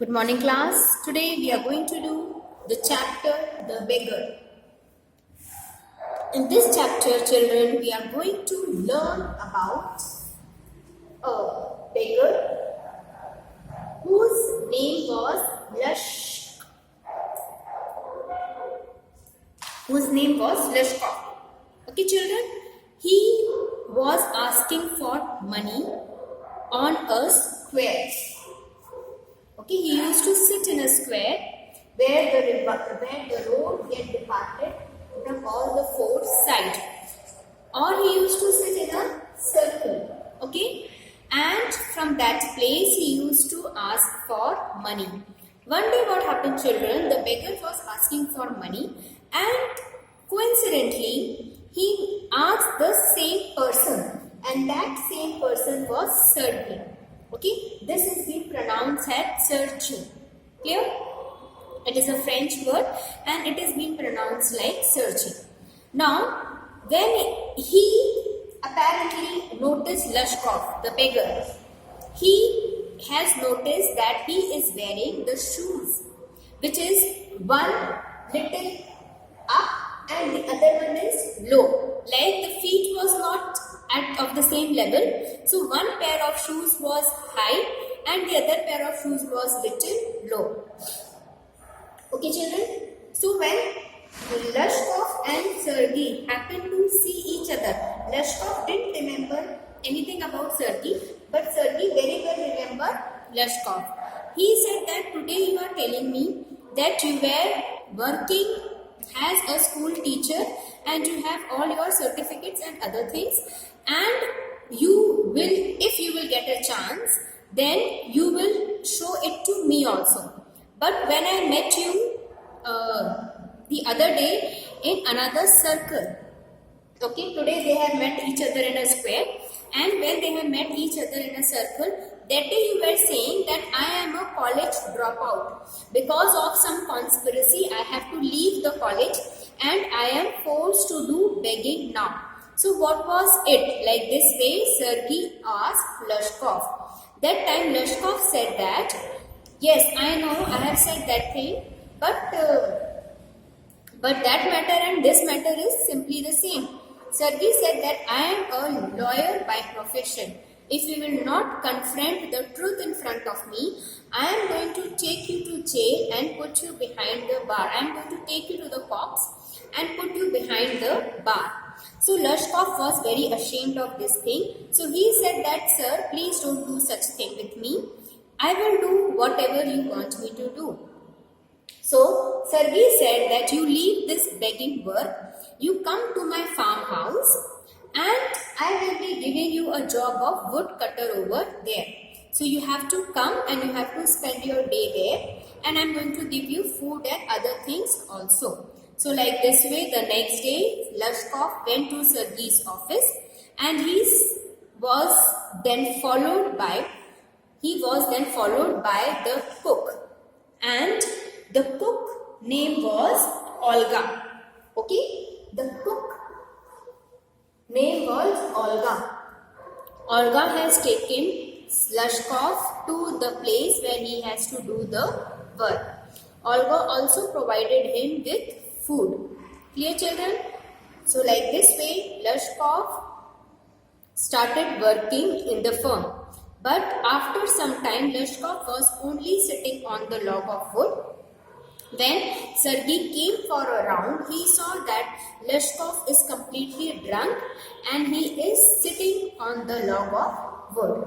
Good morning, class. Today we are going to do the chapter The Beggar. In this chapter, children, we are going to learn about a beggar whose name was Lashkov. Okay, children, he was asking for money on a square. Okay, he used to sit in a square where the road get departed from all the four sides, or he used to sit in a circle. Okay, and from that place he used to ask for money. One day, what happened, children? The beggar was asking for money, and coincidentally, he asked the same person, and that same person was Sergey. Okay, this is being pronounced as Sergey. Clear? It is a French word and it is being pronounced like Sergey. Now, when he apparently noticed Lashkov, the beggar, he has noticed that he is wearing the shoes, which is one little up and the other one is low. Like the feet was not of the same level. So one pair of shoes was high and the other pair of shoes was little low. Okay, children. So when Lashkov and Sergey happened to see each other, Lashkov didn't remember anything about Sergey, but Sergey very well remembered Lashkov. He said that today you are telling me that you were working as a school teacher and you have all your certificates and other things, and you will, if you will get a chance, then you will show it to me also. But when I met you the other day in another circle, okay, today they have met each other in a square, and when they have met each other in a circle, that day you were saying that I am a college dropout. Because of some conspiracy, I have to leave the college and I am forced to do begging now. So what was it? Like this way, Sergey asked Lashkov. That time Lashkov said that, yes, I know I have said that thing, but that matter and this matter is simply the same. Sergey said that I am a lawyer by profession. If you will not confront the truth in front of me, I am going to take you to jail and put you behind the bar. I am going to take you to the cops and put you behind the bar. So Lashkov was very ashamed of this thing. So he said that, sir, please don't do such thing with me. I will do whatever you want me to do. So Sergey said that you leave this begging work, you come to my farmhouse and I will be giving you a job of woodcutter over there. So you have to come and you have to spend your day there, and I am going to give you food and other things also. So like this way, the next day Lashkov went to Sergey's office and he was then followed by the cook, and the cook name was Olga. Okay, the cook name was Olga. Olga has taken Lashkov to the place where he has to do the work. Olga also provided him with food. Clear, children? So like this way, Lashkov started working in the firm. But after some time, Lashkov was only sitting on the log of wood. When Sergey came for a round, he saw that Lashkov is completely drunk and he is sitting on the log of wood.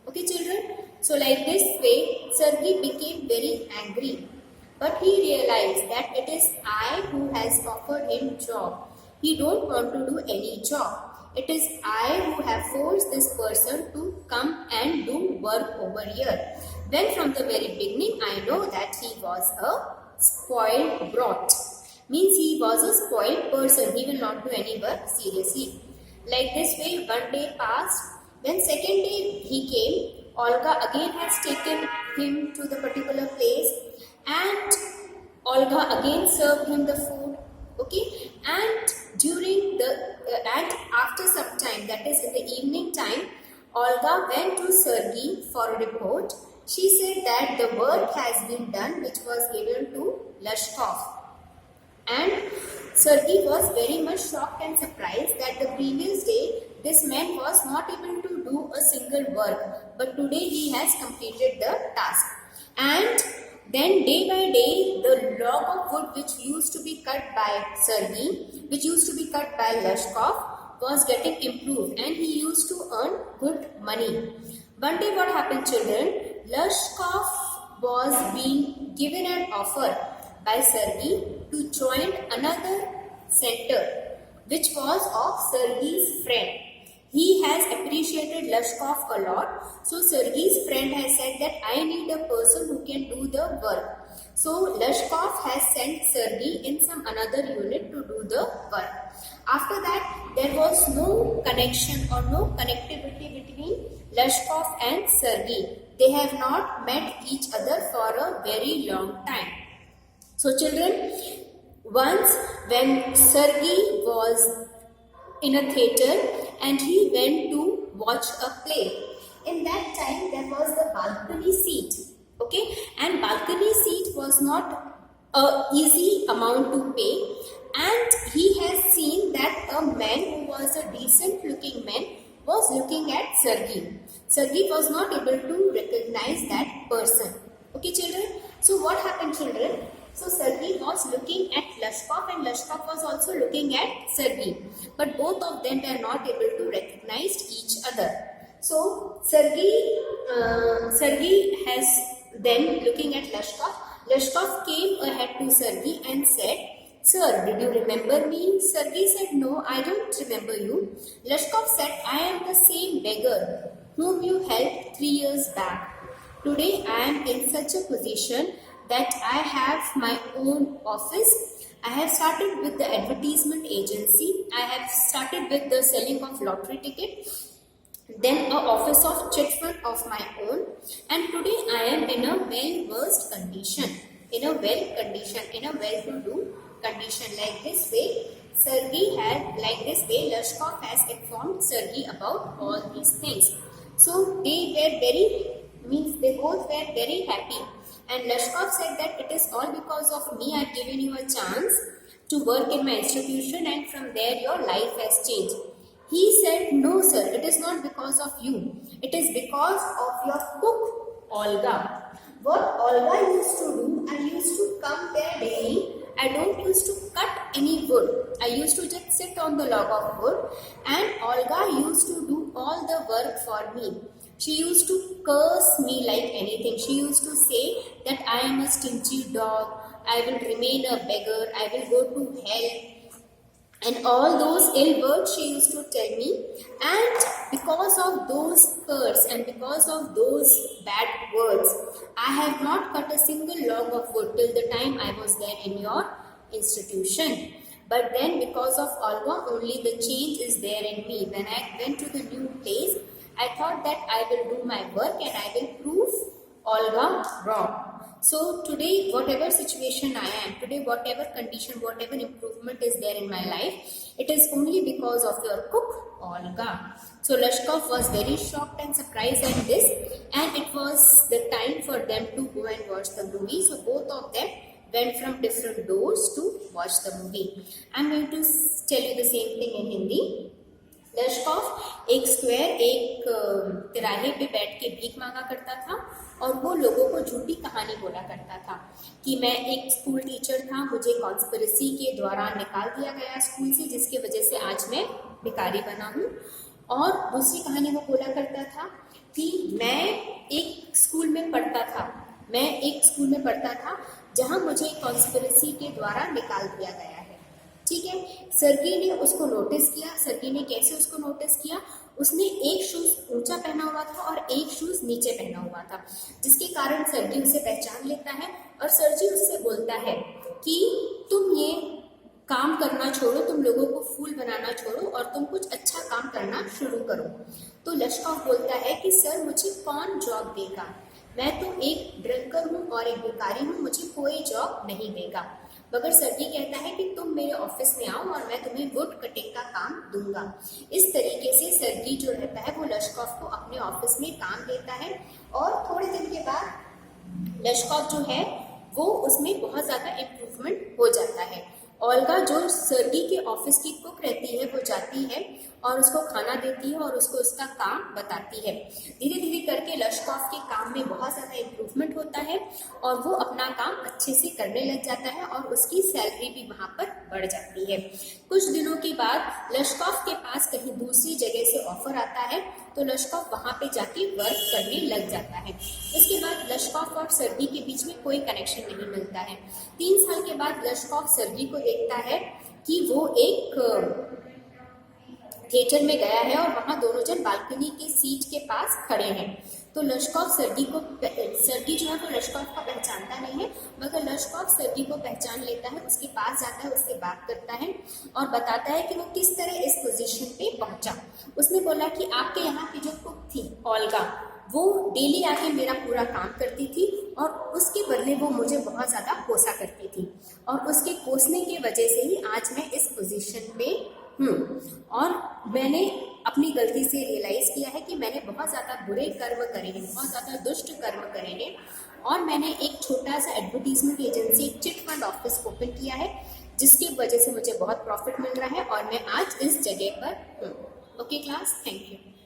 Okay, children? So like this way, Sergey became very angry. But he realized that it is I who has offered him job. He don't want to do any job. It is I who have forced this person to come and do work over here. When from the very beginning I know that he was a spoiled brat. Means he was a spoiled person. He will not do any work seriously. Like this way, one day passed. When second day he came, Olga again has taken him to the particular place, and Olga again served him the food. Okay, and and after some time, that is in the evening time, Olga went to Sergey for a report. She said that the work has been done which was given to Lashkov. And Sergei was very much shocked and surprised that the previous day this man was not able to do a single work, but today he has completed the task. And then day by day, the log of wood which used to be cut by Sergei, which used to be cut by Lashkov, was getting improved and he used to earn good money. One day what happened, children? Lashkov was being given an offer by Sergei to join another center which was of Sergei's friend. He has appreciated Lashkov a lot. So Sergei's friend has said that I need a person who can do the work. So Lashkov has sent Sergei in some another unit to do the work. After that, there was no connection or no connectivity between Lashkov and Sergei. They have not met each other for a very long time. So children, once when Sergei was in a theater and he went to watch a play. In that time there was the balcony seat, okay, and balcony seat was not a easy amount to pay, and he has seen that a man who was a decent looking man was looking at Sergei. Sergei was not able to recognize that person. Okay children, so what happened children? So Sergei was looking at Lashkov and Lashkov was also looking at Sergei. But both of them were not able to recognize each other. So Sergei has then looking at Lashkov. Lashkov came ahead to Sergei and said, "Sir, did you remember me?" Sergei said, "No, I don't remember you." Lashkov said, "I am the same beggar whom you helped 3 years back. Today I am in such a position that I have my own office. I have started with the advertisement agency. I have started with the selling of lottery ticket. Then an office of chit fund of my own. And today I am in a well-versed condition. In a well-to-do condition. Like this way, Lashkov has informed Sergei about all these things. So they both were very happy. And Lashkov said that it is all because of me. I have given you a chance to work in my institution and from there your life has changed. He said, "No sir, it is not because of you. It is because of your cook, Olga. What Olga used to do, I used to come there daily. I don't used to cut any wood. I used to just sit on the log of wood and Olga used to do all the work for me. She used to curse me like anything. She used to say that I am a stingy dog, I will remain a beggar, I will go to hell. And all those ill words she used to tell me. And because of those curse and because of those bad words, I have not cut a single log of wood till the time I was there in your institution. But then because of Olga, only the change is there in me. When I went to the new place, I thought that I will do my work and I will prove Olga wrong. So today, whatever situation I am, today whatever condition, whatever improvement is there in my life, it is only because of your cook, Olga." So Lashkov was very shocked and surprised at this, and it was the time for them to go and watch the movie. So both of them went from different doors to watch the movie. I am going to tell you the same thing in Hindi. लशकॉफ एक तिराहे पे बैठ के भीख मांगा करता था और वो लोगों को झूठी कहानी बोला करता था कि मैं एक स्कूल टीचर था, मुझे कॉन्स्पिरेसी के दौरान निकाल दिया गया स्कूल से, जिसकी वजह से आज मैं भिखारी बना हूँ। और दूसरी कहानी वो बोला करता था कि मैं एक स्कूल में पढ़ता था जहाँ मुझे कॉन्स्पिरेसी के द्वारा निकाल दिया गया है। ठीक है, सर्गी ने उसको नोटिस किया। सर्गी ने कैसे उसको नोटिस किया? उसने एक शूज ऊंचा पहना हुआ था और एक शूज नीचे पहना हुआ था, जिसके कारण सर्गी उसे पहचान लेता है और सर्गी उससे बोलता है कि तुम ये काम करना छोड़ो, तुम लोगों को फूल बनाना छोड़ो और तुम कुछ अच्छा काम करना शुरू करो। तो लशकॉफ बोलता है कि सर मुझे कौन जॉब देगा, मैं तो एक ड्रिंकर हूँ और एक भिखारी हूँ, मुझे कोई जॉब नहीं देगा। मगर सर्गी कहता है कि तुम मेरे ऑफिस में आओ और मैं तुम्हें वुड कटिंग का काम दूंगा। इस तरीके से सर्गी जो रहता है वो लश्कॉफ को अपने ऑफिस में काम देता है और थोड़े दिन के बाद लश्कॉफ जो है वो उसमें बहुत ज़्यादा इम्प्रूवमेंट हो जाता है। ओल्गा जो सर्गी के ऑफिस की कुक रहती है वो जाती है और उसको खाना देती है और उसको उसका काम बताती है। धीरे धीरे करके लश्कॉफ के काम में बहुत ज़्यादा इम्प्रूवमेंट होता है और वो अपना काम अच्छे से करने लग जाता है और उसकी सैलरी भी वहाँ पर बढ़ जाती है। कुछ दिनों के बाद लश्कॉफ के पास कहीं दूसरी जगह से ऑफर आता है तो लश्कॉफ वहाँ पे जाके वर्क करने लग जाता है। इसके बाद लश्कॉफ और सर्गी के बीच में कोई कनेक्शन नहीं मिलता है। 3 साल के बाद लश्कॉफ सर्गी को देखता है कि वो एक थिएटर में गया है और वहाँ दोनों जन बालकनी की सीट के पास खड़े हैं। तो लश्कॉफ सर्गी जो है वो लश्कॉफ को पहचानता नहीं है, मगर लश्कॉफ सर्गी को पहचान लेता है, उसके पास जाता है, उससे बात करता है और बताता है कि वो किस तरह इस पोजीशन पे पहुंचा। उसने बोला कि आपके यहाँ की जो कुक थी ओल्गा, वो डेली आके मेरा पूरा काम करती थी और उसके बदले वो मुझे बहुत ज़्यादा कोसा करती थी और उसके कोसने की वजह से ही आज मैं इस पोजीशन पे और मैंने अपनी गलती से रियलाइज़ किया है कि मैंने बहुत ज़्यादा बुरे कर्म करे हैं, बहुत ज़्यादा दुष्ट कर्म करे हैं और मैंने एक छोटा सा advertisement agency chit fund office open किया है जिसकी वजह से मुझे बहुत प्रॉफिट मिल रहा है और मैं आज इस जगह पर हूँ। Okay class, thank you.